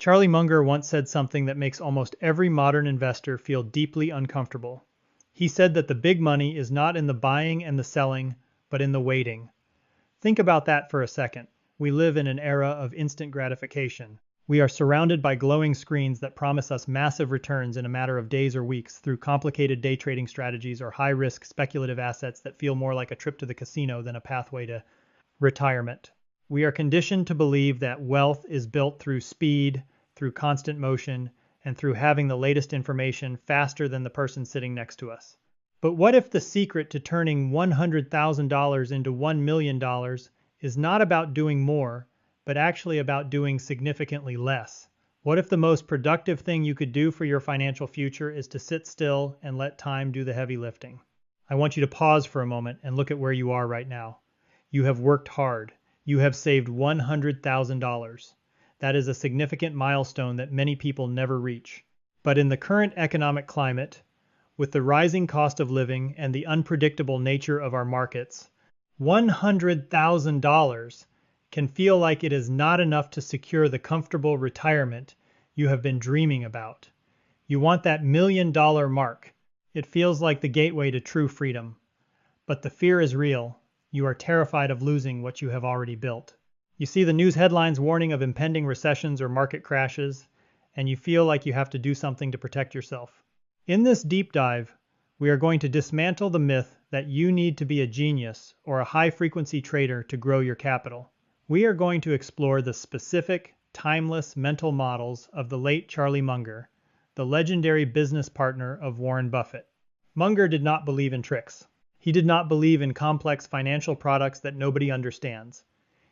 Charlie Munger once said something that makes almost every modern investor feel deeply uncomfortable. He said that the big money is not in the buying and the selling, but in the waiting. Think about that for a second. We live in an era of instant gratification. We are surrounded by glowing screens that promise us massive returns in a matter of days or weeks through complicated day trading strategies or high-risk speculative assets that feel more like a trip to the casino than a pathway to retirement. We are conditioned to believe that wealth is built through speed, through constant motion, and through having the latest information faster than the person sitting next to us. But what if the secret to turning $100,000 into $1 million is not about doing more, but actually about doing significantly less? What if the most productive thing you could do for your financial future is to sit still and let time do the heavy lifting? I want you to pause for a moment and look at where you are right now. You have worked hard. You have saved $100,000. That is a significant milestone that many people never reach. But in the current economic climate, with the rising cost of living and the unpredictable nature of our markets, $100,000 can feel like it is not enough to secure the comfortable retirement you have been dreaming about. You want that $1 million mark. It feels like the gateway to true freedom. But the fear is real. You are terrified of losing what you have already built. You see the news headlines warning of impending recessions or market crashes, and you feel like you have to do something to protect yourself. In this deep dive, we are going to dismantle the myth that you need to be a genius or a high-frequency trader to grow your capital. We are going to explore the specific, timeless mental models of the late Charlie Munger, the legendary business partner of Warren Buffett. Munger did not believe in tricks. He did not believe in complex financial products that nobody understands.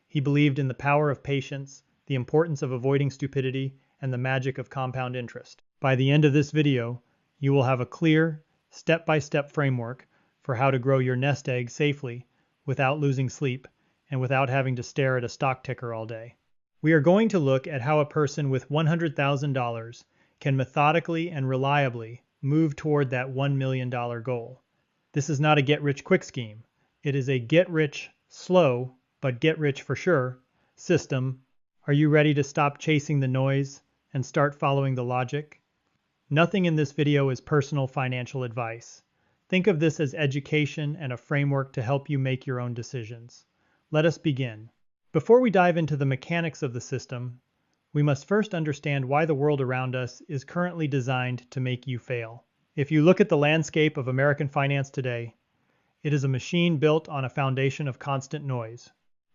He believed in the power of patience, the importance of avoiding stupidity, and the magic of compound interest. By the end of this video, you will have a clear, step-by-step framework for how to grow your nest egg safely without losing sleep and without having to stare at a stock ticker all day. We are going to look at how a person with $100,000 can methodically and reliably move toward that $1 million goal. This is not a get-rich-quick scheme. It is a get-rich-slow, but get-rich-for-sure system. Are you ready to stop chasing the noise and start following the logic? Nothing in this video is personal financial advice. Think of this as education and a framework to help you make your own decisions. Let us begin. Before we dive into the mechanics of the system, we must first understand why the world around us is currently designed to make you fail. If you look at the landscape of American finance today, it is a machine built on a foundation of constant noise.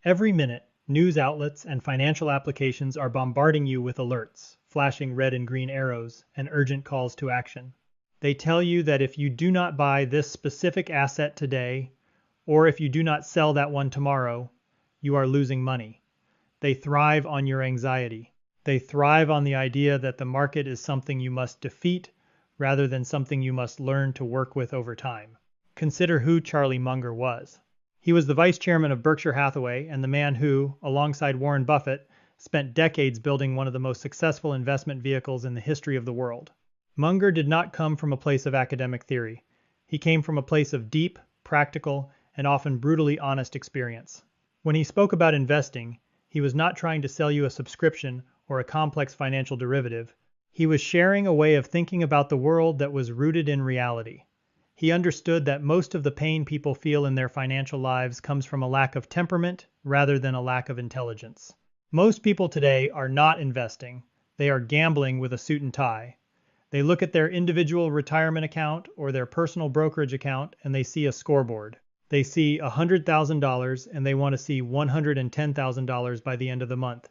Every minute, news outlets and financial applications are bombarding you with alerts, flashing red and green arrows, and urgent calls to action. They tell you that if you do not buy this specific asset today, or if you do not sell that one tomorrow, you are losing money. They thrive on your anxiety. They thrive on the idea that the market is something you must defeat rather than something you must learn to work with over time. Consider who Charlie Munger was. He was the vice chairman of Berkshire Hathaway and the man who, alongside Warren Buffett, spent decades building one of the most successful investment vehicles in the history of the world. Munger did not come from a place of academic theory. He came from a place of deep, practical, and often brutally honest experience. When he spoke about investing, he was not trying to sell you a subscription or a complex financial derivative. He was sharing a way of thinking about the world that was rooted in reality. He understood that most of the pain people feel in their financial lives comes from a lack of temperament rather than a lack of intelligence. Most people today are not investing. They are gambling with a suit and tie. They look at their individual retirement account or their personal brokerage account and they see a scoreboard. They see $100,000 and they want to see $110,000 by the end of the month.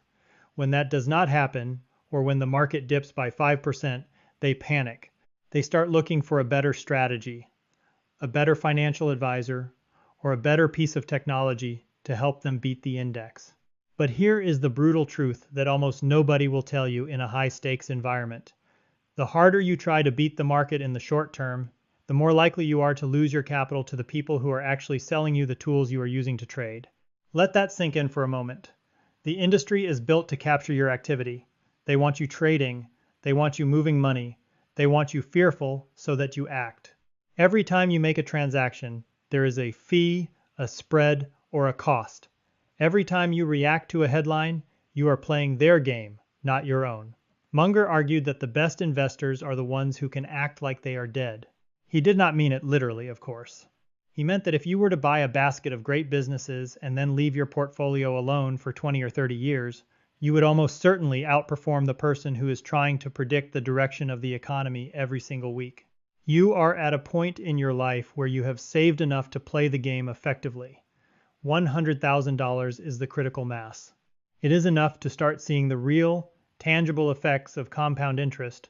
When that does not happen, or when the market dips by 5%, they panic. They start looking for a better strategy, a better financial advisor, or a better piece of technology to help them beat the index. But here is the brutal truth that almost nobody will tell you in a high-stakes environment. The harder you try to beat the market in the short term, the more likely you are to lose your capital to the people who are actually selling you the tools you are using to trade. Let that sink in for a moment. The industry is built to capture your activity. They want you trading. They want you moving money. They want you fearful so that you act. Every time you make a transaction, there is a fee, a spread, or a cost. Every time you react to a headline, you are playing their game, not your own. Munger argued that the best investors are the ones who can act like they are dead. He did not mean it literally, of course. He meant that if you were to buy a basket of great businesses and then leave your portfolio alone for 20 or 30 years, you would almost certainly outperform the person who is trying to predict the direction of the economy every single week. You are at a point in your life where you have saved enough to play the game effectively. $100,000 is the critical mass. It is enough to start seeing the real, tangible effects of compound interest,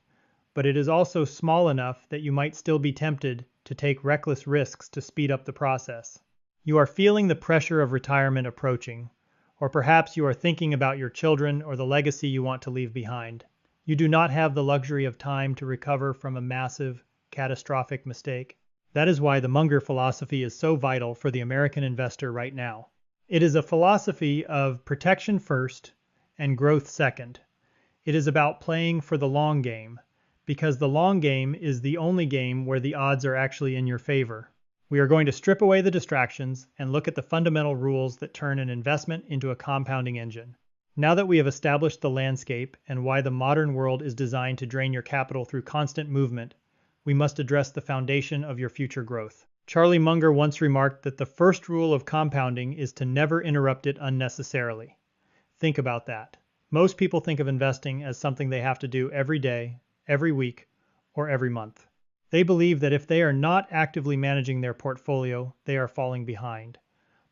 but it is also small enough that you might still be tempted to take reckless risks to speed up the process. You are feeling the pressure of retirement approaching, or perhaps you are thinking about your children or the legacy you want to leave behind. You do not have the luxury of time to recover from a massive, catastrophic mistake. That is why the Munger philosophy is so vital for the American investor right now. It is a philosophy of protection first and growth second. It is about playing for the long game, because the long game is the only game where the odds are actually in your favor. We are going to strip away the distractions and look at the fundamental rules that turn an investment into a compounding engine. Now that we have established the landscape and why the modern world is designed to drain your capital through constant movement, we must address the foundation of your future growth. Charlie Munger once remarked that the first rule of compounding is to never interrupt it unnecessarily. Think about that. Most people think of investing as something they have to do every day, every week, or every month. They believe that if they are not actively managing their portfolio, they are falling behind.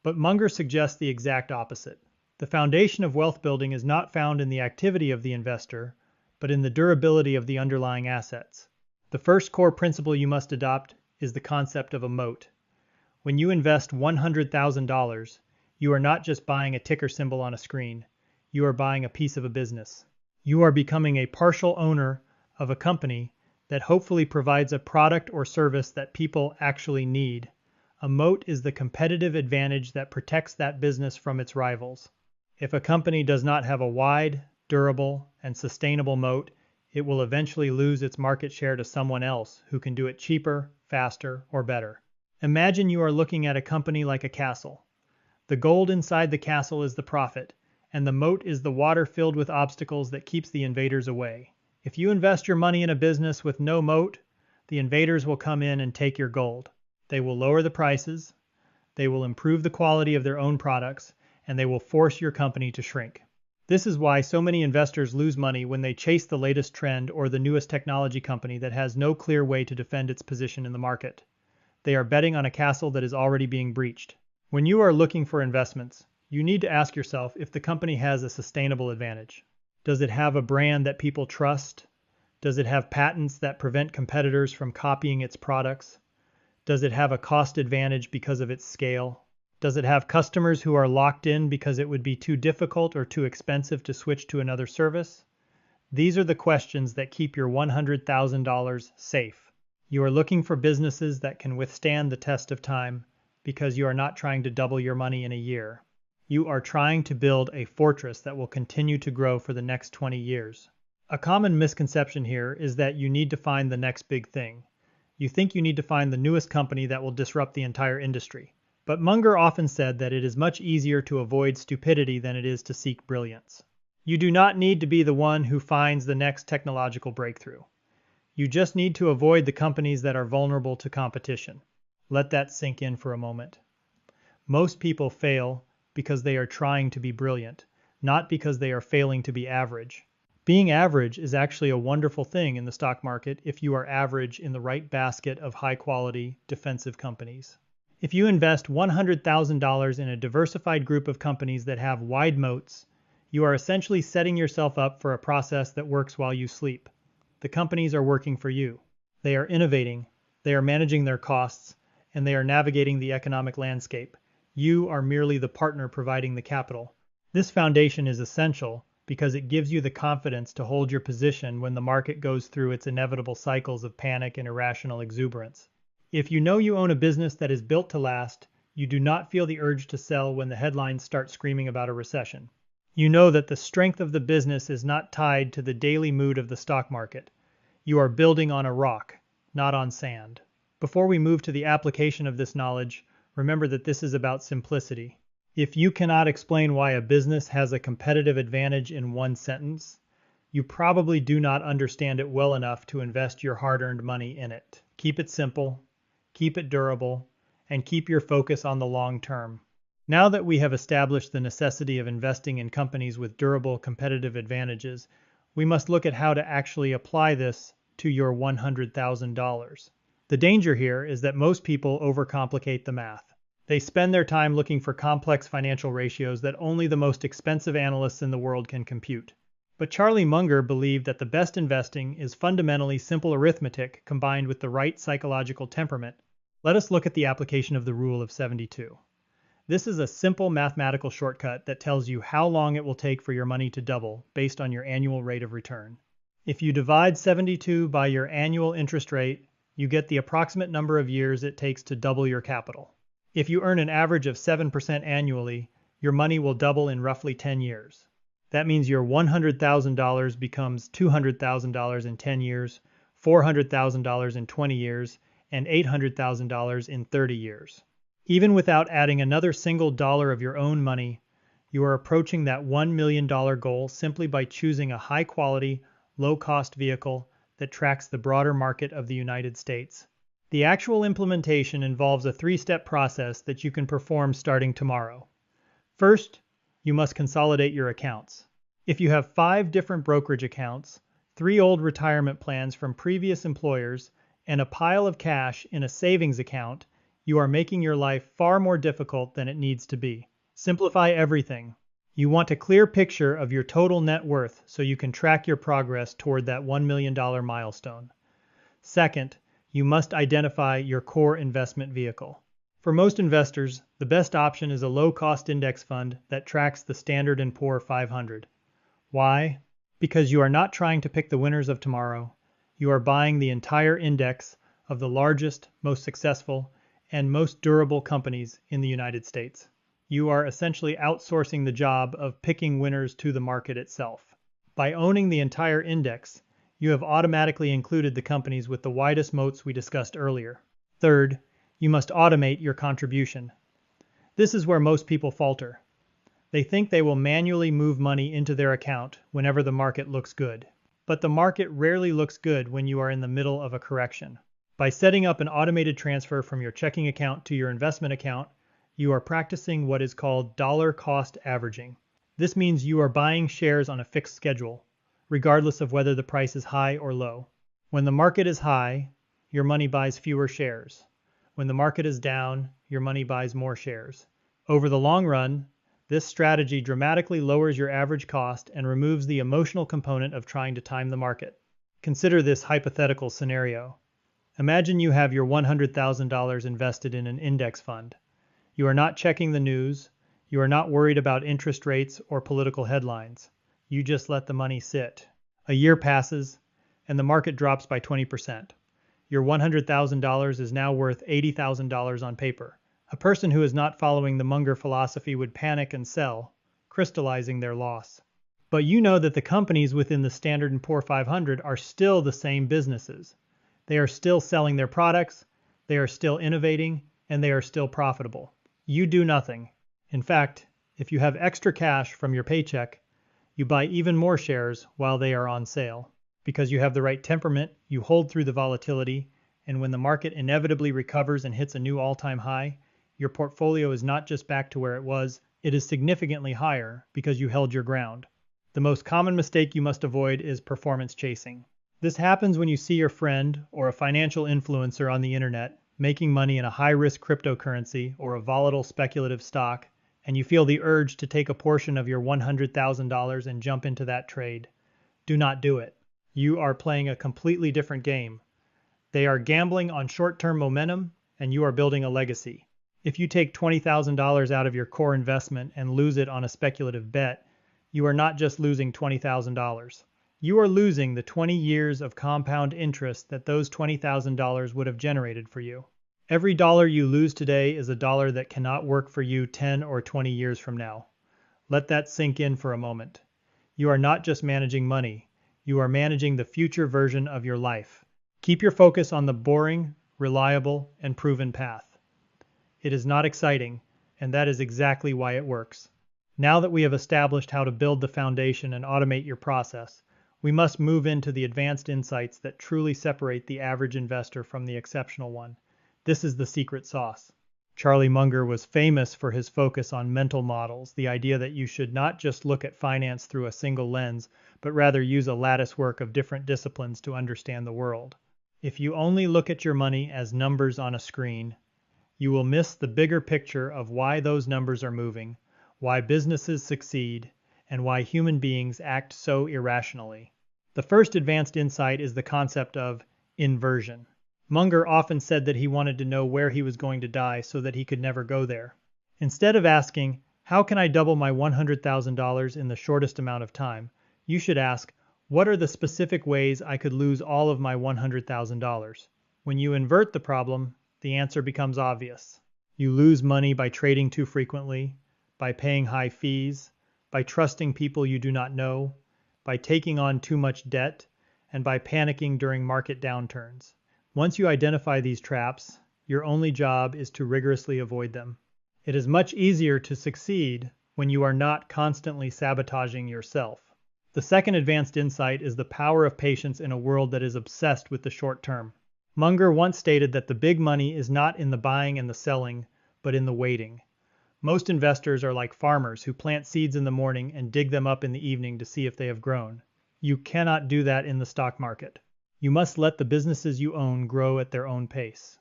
But Munger suggests the exact opposite. The foundation of wealth building is not found in the activity of the investor, but in the durability of the underlying assets. The first core principle you must adopt is the concept of a moat. When you invest $100,000, you are not just buying a ticker symbol on a screen. You are buying a piece of a business. You are becoming a partial owner of a company that hopefully provides a product or service that people actually need. A moat is the competitive advantage that protects that business from its rivals. If a company does not have a wide, durable, and sustainable moat, it will eventually lose its market share to someone else who can do it cheaper, faster, or better. Imagine you are looking at a company like a castle. The gold inside the castle is the profit, and the moat is the water filled with obstacles that keeps the invaders away. If you invest your money in a business with no moat, the invaders will come in and take your gold. They will lower the prices, they will improve the quality of their own products, and they will force your company to shrink. This is why so many investors lose money when they chase the latest trend or the newest technology company that has no clear way to defend its position in the market. They are betting on a castle that is already being breached. When you are looking for investments, you need to ask yourself if the company has a sustainable advantage. Does it have a brand that people trust? Does it have patents that prevent competitors from copying its products? Does it have a cost advantage because of its scale? Does it have customers who are locked in because it would be too difficult or too expensive to switch to another service? These are the questions that keep your $100,000 safe. You are looking for businesses that can withstand the test of time because you are not trying to double your money in a year. You are trying to build a fortress that will continue to grow for the next 20 years. A common misconception here is that you need to find the next big thing. You think you need to find the newest company that will disrupt the entire industry. But Munger often said that it is much easier to avoid stupidity than it is to seek brilliance. You do not need to be the one who finds the next technological breakthrough. You just need to avoid the companies that are vulnerable to competition. Let that sink in for a moment. Most people fail because they are trying to be brilliant, not because they are failing to be average. Being average is actually a wonderful thing in the stock market if you are average in the right basket of high-quality, defensive companies. If you invest $100,000 in a diversified group of companies that have wide moats, you are essentially setting yourself up for a process that works while you sleep. The companies are working for you. They are innovating, they are managing their costs, and they are navigating the economic landscape. You are merely the partner providing the capital. This foundation is essential because it gives you the confidence to hold your position when the market goes through its inevitable cycles of panic and irrational exuberance. If you know you own a business that is built to last, you do not feel the urge to sell when the headlines start screaming about a recession. You know that the strength of the business is not tied to the daily mood of the stock market. You are building on a rock, not on sand. Before we move to the application of this knowledge, remember that this is about simplicity. If you cannot explain why a business has a competitive advantage in one sentence, you probably do not understand it well enough to invest your hard-earned money in it. Keep it simple, keep it durable, and keep your focus on the long term. Now that we have established the necessity of investing in companies with durable competitive advantages, we must look at how to actually apply this to your $100,000. The danger here is that most people overcomplicate the math. They spend their time looking for complex financial ratios that only the most expensive analysts in the world can compute. But Charlie Munger believed that the best investing is fundamentally simple arithmetic combined with the right psychological temperament. Let us look at the application of the rule of 72. This is a simple mathematical shortcut that tells you how long it will take for your money to double based on your annual rate of return. If you divide 72 by your annual interest rate, you get the approximate number of years it takes to double your capital. If you earn an average of 7% annually, your money will double in roughly 10 years. That means your $100,000 becomes $200,000 in 10 years, $400,000 in 20 years, and $800,000 in 30 years. Even without adding another single dollar of your own money, you are approaching that $1 million goal simply by choosing a high-quality, low-cost vehicle that tracks the broader market of the United States. The actual implementation involves a three-step process that you can perform starting tomorrow. First, you must consolidate your accounts. If you have 5 different brokerage accounts, 3 old retirement plans from previous employers, and a pile of cash in a savings account, you are making your life far more difficult than it needs to be. Simplify everything. You want a clear picture of your total net worth so you can track your progress toward that $1 million milestone. Second, you must identify your core investment vehicle. For most investors, the best option is a low-cost index fund that tracks the Standard & Poor's 500. Why? Because you are not trying to pick the winners of tomorrow. You are buying the entire index of the largest, most successful, and most durable companies in the United States. You are essentially outsourcing the job of picking winners to the market itself. By owning the entire index, you have automatically included the companies with the widest moats we discussed earlier. Third, you must automate your contribution. This is where most people falter. They think they will manually move money into their account whenever the market looks good. But the market rarely looks good when you are in the middle of a correction. By setting up an automated transfer from your checking account to your investment account, you are practicing what is called dollar cost averaging. This means you are buying shares on a fixed schedule, regardless of whether the price is high or low. When the market is high, your money buys fewer shares. When the market is down, your money buys more shares. Over the long run, this strategy dramatically lowers your average cost and removes the emotional component of trying to time the market. Consider this hypothetical scenario. Imagine you have your $100,000 invested in an index fund. You are not checking the news. You are not worried about interest rates or political headlines. You just let the money sit. A year passes, and the market drops by 20%. Your $100,000 is now worth $80,000 on paper. A person who is not following the Munger philosophy would panic and sell, crystallizing their loss. But you know that the companies within the Standard & Poor's 500 are still the same businesses. They are still selling their products, they are still innovating, and they are still profitable. You do nothing. In fact, if you have extra cash from your paycheck, you buy even more shares while they are on sale. Because you have the right temperament, you hold through the volatility, and when the market inevitably recovers and hits a new all-time high, your portfolio is not just back to where it was, it is significantly higher because you held your ground. The most common mistake you must avoid is performance chasing. This happens when you see your friend or a financial influencer on the internet making money in a high-risk cryptocurrency or a volatile speculative stock, and you feel the urge to take a portion of your $100,000 and jump into that trade. Do not do it. You are playing a completely different game. They are gambling on short-term momentum, and you are building a legacy. If you take $20,000 out of your core investment and lose it on a speculative bet, you are not just losing $20,000. You are losing the 20 years of compound interest that those $20,000 would have generated for you. Every dollar you lose today is a dollar that cannot work for you 10 or 20 years from now. Let that sink in for a moment. You are not just managing money. You are managing the future version of your life. Keep your focus on the boring, reliable, and proven path. It is not exciting, and that is exactly why it works. Now that we have established how to build the foundation and automate your process, we must move into the advanced insights that truly separate the average investor from the exceptional one. This is the secret sauce. Charlie Munger was famous for his focus on mental models, the idea that you should not just look at finance through a single lens, but rather use a lattice work of different disciplines to understand the world. If you only look at your money as numbers on a screen, you will miss the bigger picture of why those numbers are moving, why businesses succeed, and why human beings act so irrationally. The first advanced insight is the concept of inversion. Munger often said that he wanted to know where he was going to die so that he could never go there. Instead of asking, how can I double my $100,000 in the shortest amount of time, you should ask, what are the specific ways I could lose all of my $100,000? When you invert the problem, the answer becomes obvious. You lose money by trading too frequently, by paying high fees, by trusting people you do not know, by taking on too much debt, and by panicking during market downturns. Once you identify these traps, your only job is to rigorously avoid them. It is much easier to succeed when you are not constantly sabotaging yourself. The second advanced insight is the power of patience in a world that is obsessed with the short term. Munger once stated that the big money is not in the buying and the selling, but in the waiting. Most investors are like farmers who plant seeds in the morning and dig them up in the evening to see if they have grown. You cannot do that in the stock market. You must let the businesses you own grow at their own pace.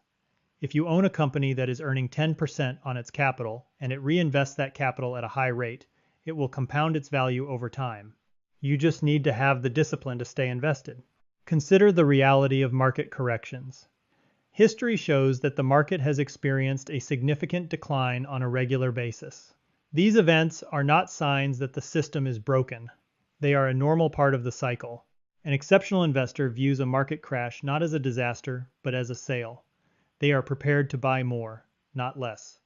If you own a company that is earning 10% on its capital and it reinvests that capital at a high rate, it will compound its value over time. You just need to have the discipline to stay invested. Consider the reality of market corrections. History shows that the market has experienced a significant decline on a regular basis. These events are not signs that the system is broken. They are a normal part of the cycle. An exceptional investor views a market crash not as a disaster, but as a sale. They are prepared to buy more, not less.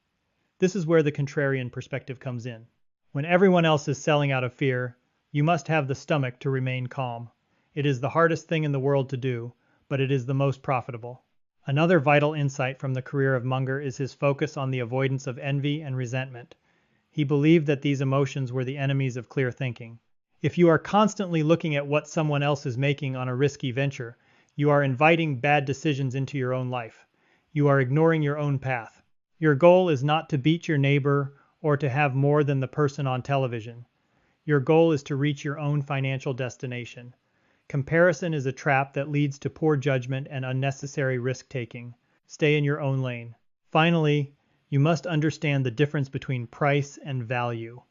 This is where the contrarian perspective comes in. When everyone else is selling out of fear, you must have the stomach to remain calm. It is the hardest thing in the world to do, but it is the most profitable. Another vital insight from the career of Munger is his focus on the avoidance of envy and resentment. He believed that these emotions were the enemies of clear thinking. If you are constantly looking at what someone else is making on a risky venture, you are inviting bad decisions into your own life. You are ignoring your own path. Your goal is not to beat your neighbor or to have more than the person on television. Your goal is to reach your own financial destination. Comparison is a trap that leads to poor judgment and unnecessary risk-taking. Stay in your own lane. Finally, you must understand the difference between price and value.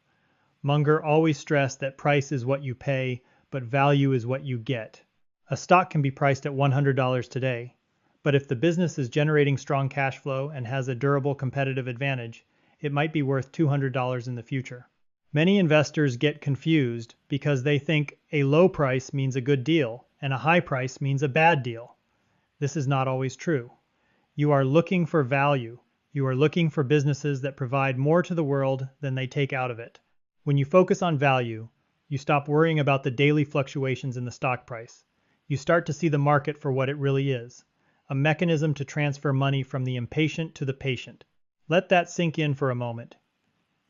Munger always stressed that price is what you pay, but value is what you get. A stock can be priced at $100 today, but if the business is generating strong cash flow and has a durable competitive advantage, it might be worth $200 in the future. Many investors get confused because they think a low price means a good deal and a high price means a bad deal. This is not always true. You are looking for value. You are looking for businesses that provide more to the world than they take out of it. When you focus on value, you stop worrying about the daily fluctuations in the stock price. You start to see the market for what it really is, a mechanism to transfer money from the impatient to the patient. Let that sink in for a moment.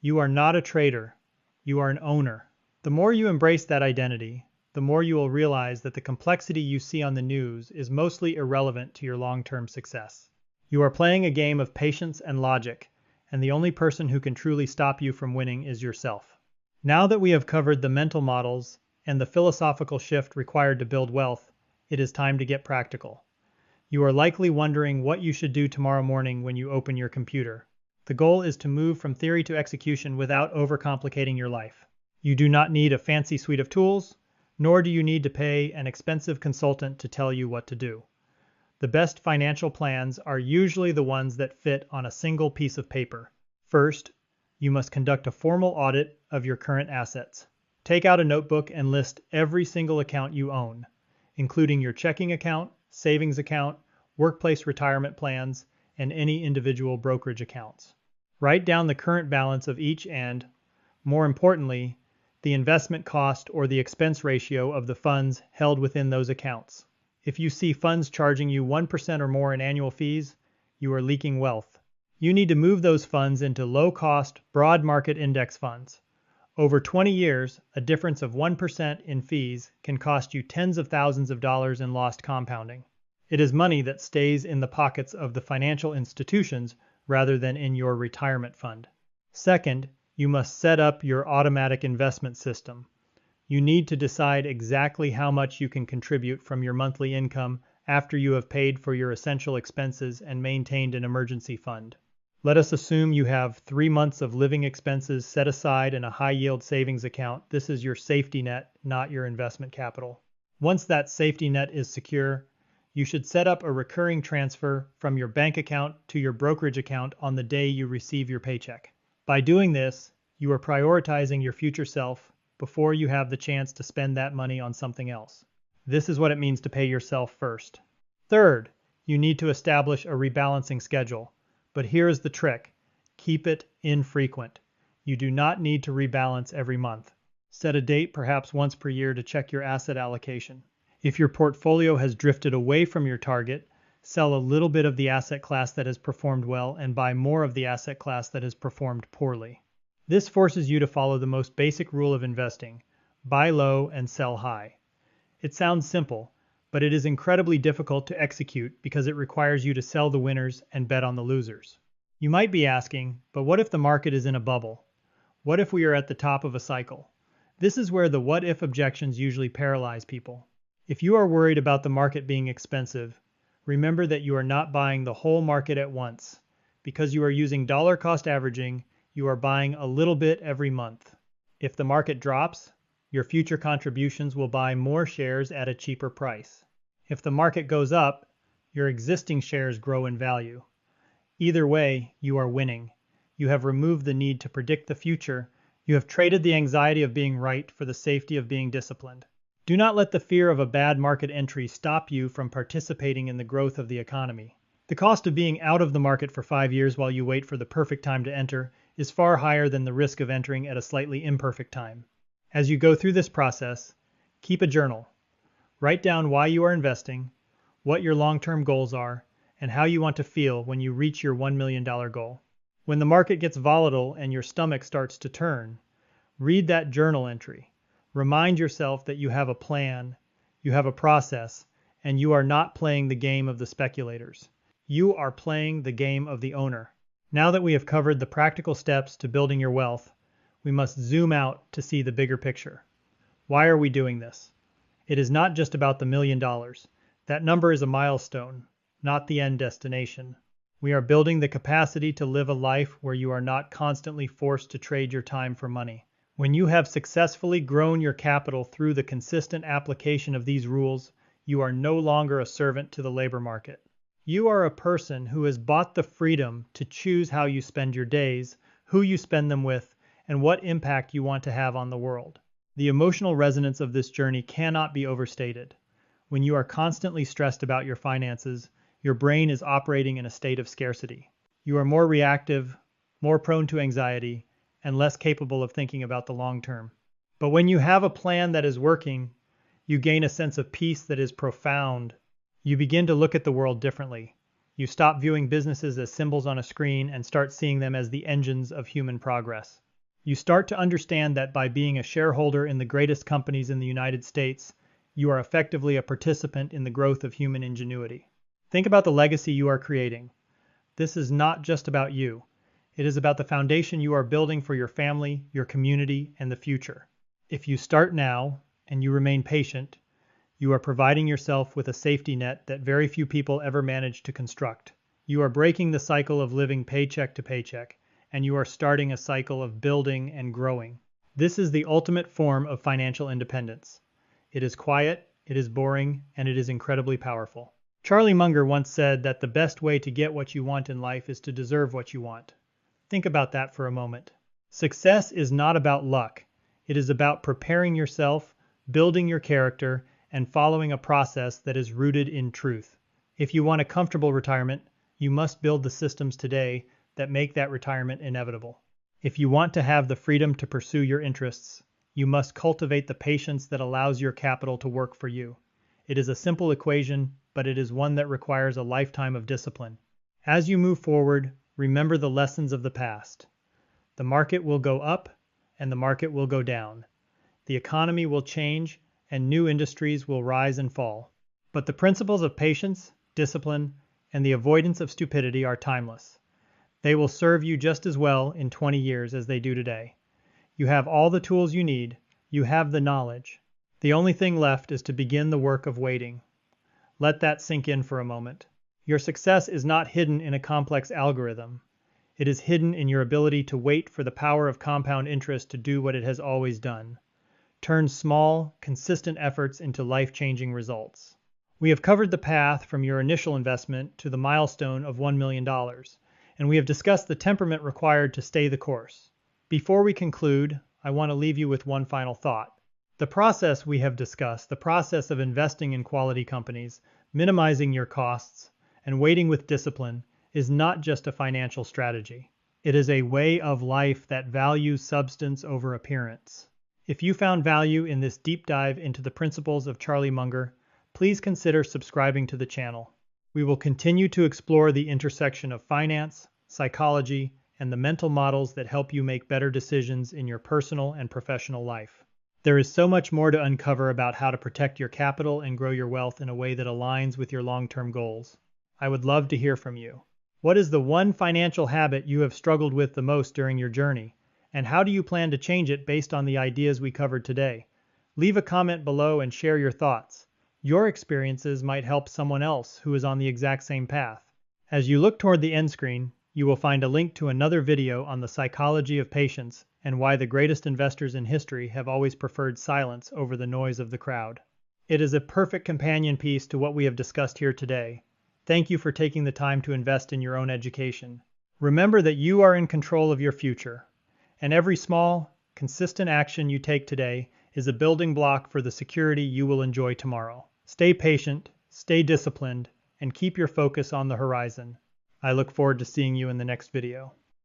You are not a trader. You are an owner. The more you embrace that identity, the more you will realize that the complexity you see on the news is mostly irrelevant to your long-term success. You are playing a game of patience and logic, and the only person who can truly stop you from winning is yourself. Now that we have covered the mental models and the philosophical shift required to build wealth, it is time to get practical. You are likely wondering what you should do tomorrow morning when you open your computer. The goal is to move from theory to execution without overcomplicating your life. You do not need a fancy suite of tools, nor do you need to pay an expensive consultant to tell you what to do. The best financial plans are usually the ones that fit on a single piece of paper. First, you must conduct a formal audit of your current assets. Take out a notebook and list every single account you own, including your checking account, savings account, workplace retirement plans, and any individual brokerage accounts. Write down the current balance of each and, more importantly, the investment cost or the expense ratio of the funds held within those accounts. If you see funds charging you 1% or more in annual fees, you are leaking wealth. You need to move those funds into low-cost, broad market index funds. Over 20 years, a difference of 1% in fees can cost you tens of thousands of dollars in lost compounding. It is money that stays in the pockets of the financial institutions rather than in your retirement fund. Second, you must set up your automatic investment system. You need to decide exactly how much you can contribute from your monthly income after you have paid for your essential expenses and maintained an emergency fund. Let us assume you have 3 months of living expenses set aside in a high-yield savings account. This is your safety net, not your investment capital. Once that safety net is secure, you should set up a recurring transfer from your bank account to your brokerage account on the day you receive your paycheck. By doing this, you are prioritizing your future self before you have the chance to spend that money on something else. This is what it means to pay yourself first. Third, you need to establish a rebalancing schedule. But here is the trick. Keep it infrequent. You do not need to rebalance every month. Set a date, perhaps once per year, to check your asset allocation. If your portfolio has drifted away from your target, sell a little bit of the asset class that has performed well and buy more of the asset class that has performed poorly. This forces you to follow the most basic rule of investing: buy low and sell high. It sounds simple, but it is incredibly difficult to execute because it requires you to sell the winners and bet on the losers. You might be asking, but what if the market is in a bubble? What if we are at the top of a cycle? This is where the what if objections usually paralyze people. If you are worried about the market being expensive, remember that you are not buying the whole market at once. Because you are using dollar cost averaging, you are buying a little bit every month. If the market drops, your future contributions will buy more shares at a cheaper price. If the market goes up, your existing shares grow in value. Either way, you are winning. You have removed the need to predict the future. You have traded the anxiety of being right for the safety of being disciplined. Do not let the fear of a bad market entry stop you from participating in the growth of the economy. The cost of being out of the market for 5 years while you wait for the perfect time to enter is far higher than the risk of entering at a slightly imperfect time. As you go through this process, keep a journal. Write down why you are investing, what your long-term goals are, and how you want to feel when you reach your $1 million goal. When the market gets volatile and your stomach starts to turn, read that journal entry. Remind yourself that you have a plan, you have a process, and you are not playing the game of the speculators. You are playing the game of the owner. Now that we have covered the practical steps to building your wealth, we must zoom out to see the bigger picture. Why are we doing this? It is not just about the $1 million. That number is a milestone, not the end destination. We are building the capacity to live a life where you are not constantly forced to trade your time for money. When you have successfully grown your capital through the consistent application of these rules, you are no longer a servant to the labor market. You are a person who has bought the freedom to choose how you spend your days, who you spend them with, and what impact you want to have on the world. The emotional resonance of this journey cannot be overstated. When you are constantly stressed about your finances, your brain is operating in a state of scarcity. You are more reactive, more prone to anxiety, and less capable of thinking about the long term. But when you have a plan that is working, you gain a sense of peace that is profound. You begin to look at the world differently. You stop viewing businesses as symbols on a screen and start seeing them as the engines of human progress. You start to understand that by being a shareholder in the greatest companies in the United States, you are effectively a participant in the growth of human ingenuity. Think about the legacy you are creating. This is not just about you. It is about the foundation you are building for your family, your community, and the future. If you start now and you remain patient, you are providing yourself with a safety net that very few people ever manage to construct. You are breaking the cycle of living paycheck to paycheck, and you are starting a cycle of building and growing. This is the ultimate form of financial independence. It is quiet, it is boring, and it is incredibly powerful. Charlie Munger once said that the best way to get what you want in life is to deserve what you want. Think about that for a moment. Success is not about luck. It is about preparing yourself, building your character, and following a process that is rooted in truth. If you want a comfortable retirement, you must build the systems today that make that retirement inevitable. If you want to have the freedom to pursue your interests, you must cultivate the patience that allows your capital to work for you. It is a simple equation, but it is one that requires a lifetime of discipline. As you move forward, remember the lessons of the past. The market will go up and the market will go down. The economy will change, and new industries will rise and fall. But the principles of patience, discipline, and the avoidance of stupidity are timeless. They will serve you just as well in 20 years as they do today. You have all the tools you need. You have the knowledge. The only thing left is to begin the work of waiting. Let that sink in for a moment. Your success is not hidden in a complex algorithm. It is hidden in your ability to wait for the power of compound interest to do what it has always done. Turn small, consistent efforts into life-changing results. We have covered the path from your initial investment to the milestone of $1 million, and we have discussed the temperament required to stay the course. Before we conclude, I want to leave you with one final thought. The process we have discussed, the process of investing in quality companies, minimizing your costs, and waiting with discipline, is not just a financial strategy. It is a way of life that values substance over appearance. If you found value in this deep dive into the principles of Charlie Munger, please consider subscribing to the channel. We will continue to explore the intersection of finance, psychology, and the mental models that help you make better decisions in your personal and professional life. There is so much more to uncover about how to protect your capital and grow your wealth in a way that aligns with your long-term goals. I would love to hear from you. What is the one financial habit you have struggled with the most during your journey? And how do you plan to change it based on the ideas we covered today? Leave a comment below and share your thoughts. Your experiences might help someone else who is on the exact same path. As you look toward the end screen, you will find a link to another video on the psychology of patience and why the greatest investors in history have always preferred silence over the noise of the crowd. It is a perfect companion piece to what we have discussed here today. Thank you for taking the time to invest in your own education. Remember that you are in control of your future. And every small, consistent action you take today is a building block for the security you will enjoy tomorrow. Stay patient, stay disciplined, and keep your focus on the horizon. I look forward to seeing you in the next video.